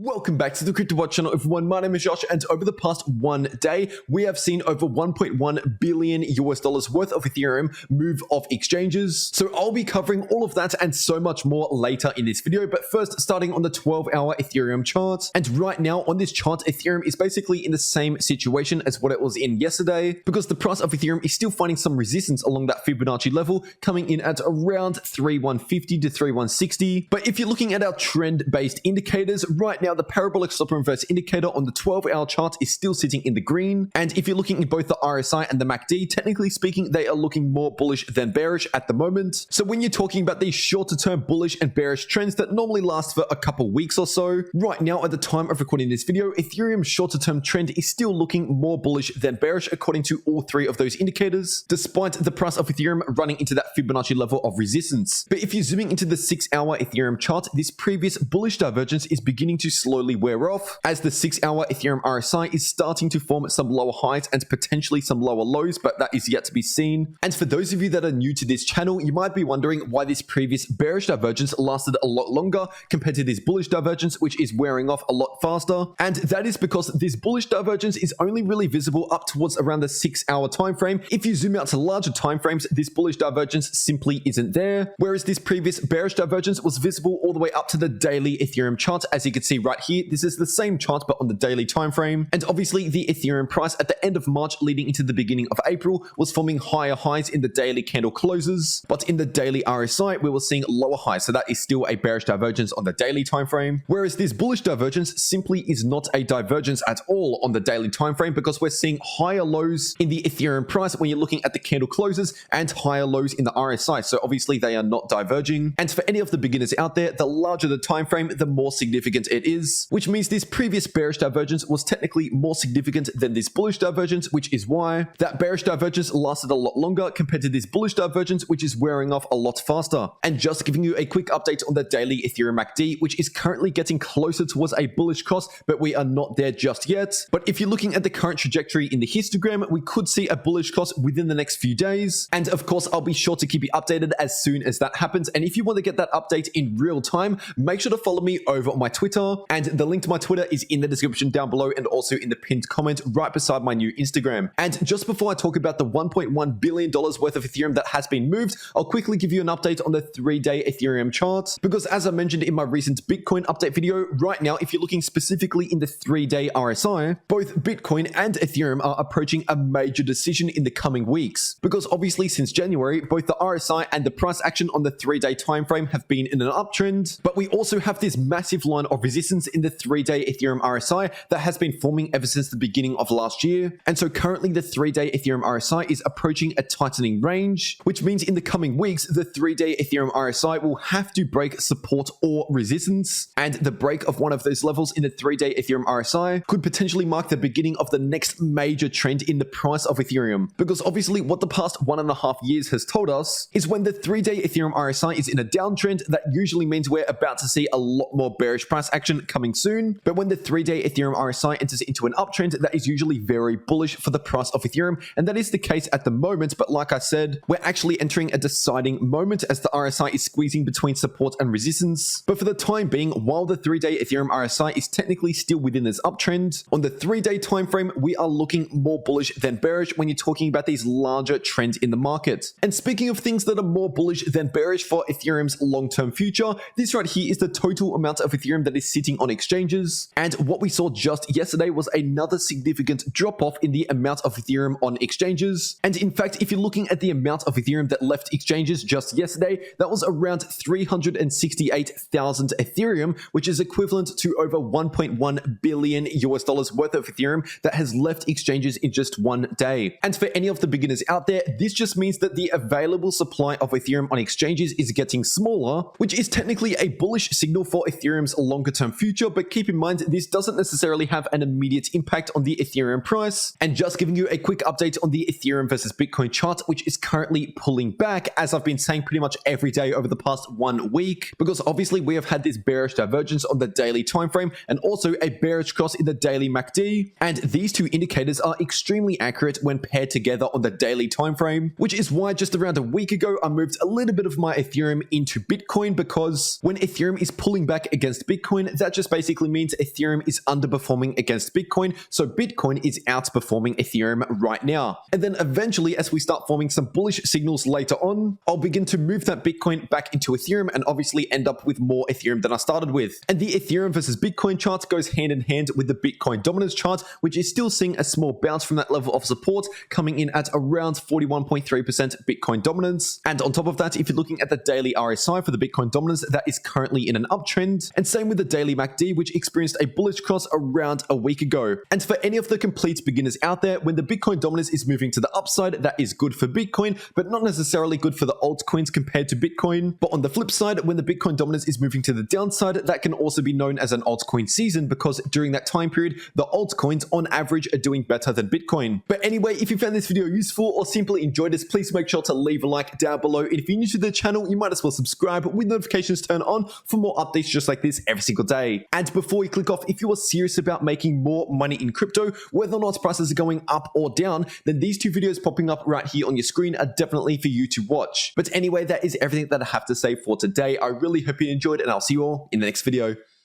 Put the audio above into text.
Welcome back to the cryptowrld channel, everyone. My name is Josh, and over the past one day, we have seen over 1.1 billion US dollars worth of Ethereum move off exchanges. So I'll be covering all of that and so much more later in this video. But first, starting on the 12-hour Ethereum chart. And right now on this chart, Ethereum is basically in the same situation as what it was in yesterday, because the price of Ethereum is still finding some resistance along that Fibonacci level, coming in at around 3150 to 3160. But if you're looking at our trend-based indicators, right now the parabolic stop inverse indicator on the 12-hour chart is still sitting in the green. And if you're looking at both the RSI and the MACD, technically speaking, they are looking more bullish than bearish at the moment. So when you're talking about these shorter term bullish and bearish trends that normally last for a couple weeks or so, right now at the time of recording this video, Ethereum's shorter term trend is still looking more bullish than bearish according to all three of those indicators, despite the price of Ethereum running into that Fibonacci level of resistance. But if you're zooming into the 6-hour Ethereum chart, this previous bullish divergence is beginning to slowly wear off, as the 6-hour Ethereum RSI is starting to form some lower highs and potentially some lower lows, but that is yet to be seen. And for those of you that are new to this channel, you might be wondering why this previous bearish divergence lasted a lot longer compared to this bullish divergence, which is wearing off a lot faster. And that is because this bullish divergence is only really visible up towards around the 6-hour time frame. If you zoom out to larger time frames, this bullish divergence simply isn't there, whereas this previous bearish divergence was visible all the way up to the daily Ethereum chart. As you can see right here, this is the same chart but on the daily time frame. And obviously the Ethereum price at the end of March leading into the beginning of April was forming higher highs in the daily candle closes, but in the daily RSI we were seeing lower highs, so that is still a bearish divergence on the daily time frame, whereas this bullish divergence simply is not a divergence at all on the daily time frame, because we're seeing higher lows in the Ethereum price when you're looking at the candle closes and higher lows in the RSI, so obviously they are not diverging. And for any of the beginners out there, the larger the time frame, the more significant it is, which means this previous bearish divergence was technically more significant than this bullish divergence, which is why that bearish divergence lasted a lot longer compared to this bullish divergence, which is wearing off a lot faster. And just giving you a quick update on the daily Ethereum MACD, which is currently getting closer towards a bullish cross, but we are not there just yet. But if you're looking at the current trajectory in the histogram, we could see a bullish cross within the next few days. And of course, I'll be sure to keep you updated as soon as that happens. And if you want to get that update in real time, make sure to follow me over on my Twitter, and the link to my Twitter is in the description down below and also in the pinned comment right beside my new Instagram. And just before I talk about the $1.1 billion worth of Ethereum that has been moved, I'll quickly give you an update on the 3-day Ethereum chart, because as I mentioned in my recent Bitcoin update video, right now if you're looking specifically in the 3-day RSI, both Bitcoin and Ethereum are approaching a major decision in the coming weeks, because obviously since January, both the RSI and the price action on the 3-day time frame have been in an uptrend, but we also have this massive line of resistance in the 3-day Ethereum RSI that has been forming ever since the beginning of last year. And so currently the 3-day Ethereum RSI is approaching a tightening range, which means in the coming weeks, the 3-day Ethereum RSI will have to break support or resistance. And the break of one of those levels in the 3-day Ethereum RSI could potentially mark the beginning of the next major trend in the price of Ethereum. Because obviously what the past 1.5 years has told us is when the 3-day Ethereum RSI is in a downtrend, that usually means we're about to see a lot more bearish price action coming soon. But when the 3-day Ethereum RSI enters into an uptrend, that is usually very bullish for the price of Ethereum. And that is the case at the moment. But like I said, we're actually entering a deciding moment as the RSI is squeezing between support and resistance. But for the time being, while the 3-day Ethereum RSI is technically still within this uptrend, on the 3-day time frame, we are looking more bullish than bearish when you're talking about these larger trends in the market. And speaking of things that are more bullish than bearish for Ethereum's long-term future, this right here is the total amount of Ethereum that is sitting on exchanges. And what we saw just yesterday was another significant drop-off in the amount of Ethereum on exchanges. And in fact, if you're looking at the amount of Ethereum that left exchanges just yesterday, that was around 368,000 Ethereum, which is equivalent to over 1.1 billion US dollars worth of Ethereum that has left exchanges in just one day. And for any of the beginners out there, this just means that the available supply of Ethereum on exchanges is getting smaller, which is technically a bullish signal for Ethereum's longer term future. But keep in mind, this doesn't necessarily have an immediate impact on the Ethereum price. And just giving you a quick update on the Ethereum versus Bitcoin chart, which is currently pulling back, as I've been saying pretty much every day over the past 1 week, because obviously we have had this bearish divergence on the daily time frame and also a bearish cross in the daily MACD. And these two indicators are extremely accurate when paired together on the daily time frame, which is why just around a week ago, I moved a little bit of my Ethereum into Bitcoin, because when Ethereum is pulling back against Bitcoin, that that just basically means Ethereum is underperforming against Bitcoin, so Bitcoin is outperforming Ethereum right now. And then eventually, as we start forming some bullish signals later on, I'll begin to move that Bitcoin back into Ethereum and obviously end up with more Ethereum than I started with. And the Ethereum versus Bitcoin chart goes hand in hand with the Bitcoin dominance chart, which is still seeing a small bounce from that level of support, coming in at around 41.3% Bitcoin dominance. And on top of that, if you're looking at the daily RSI for the Bitcoin dominance, that is currently in an uptrend. And same with the daily MACD, which experienced a bullish cross around a week ago. And for any of the complete beginners out there, when the Bitcoin dominance is moving to the upside, that is good for Bitcoin, but not necessarily good for the altcoins compared to Bitcoin. But on the flip side, when the Bitcoin dominance is moving to the downside, that can also be known as an altcoin season, because during that time period, the altcoins on average are doing better than Bitcoin. But anyway, if you found this video useful or simply enjoyed this, please make sure to leave a like down below. And if you're new to the channel, you might as well subscribe with notifications turned on for more updates just like this every single day. And before you click off, if you are serious about making more money in crypto, whether or not prices are going up or down, then these two videos popping up right here on your screen are definitely for you to watch. But anyway, that is everything that I have to say for today. I really hope you enjoyed, and I'll see you all in the next video.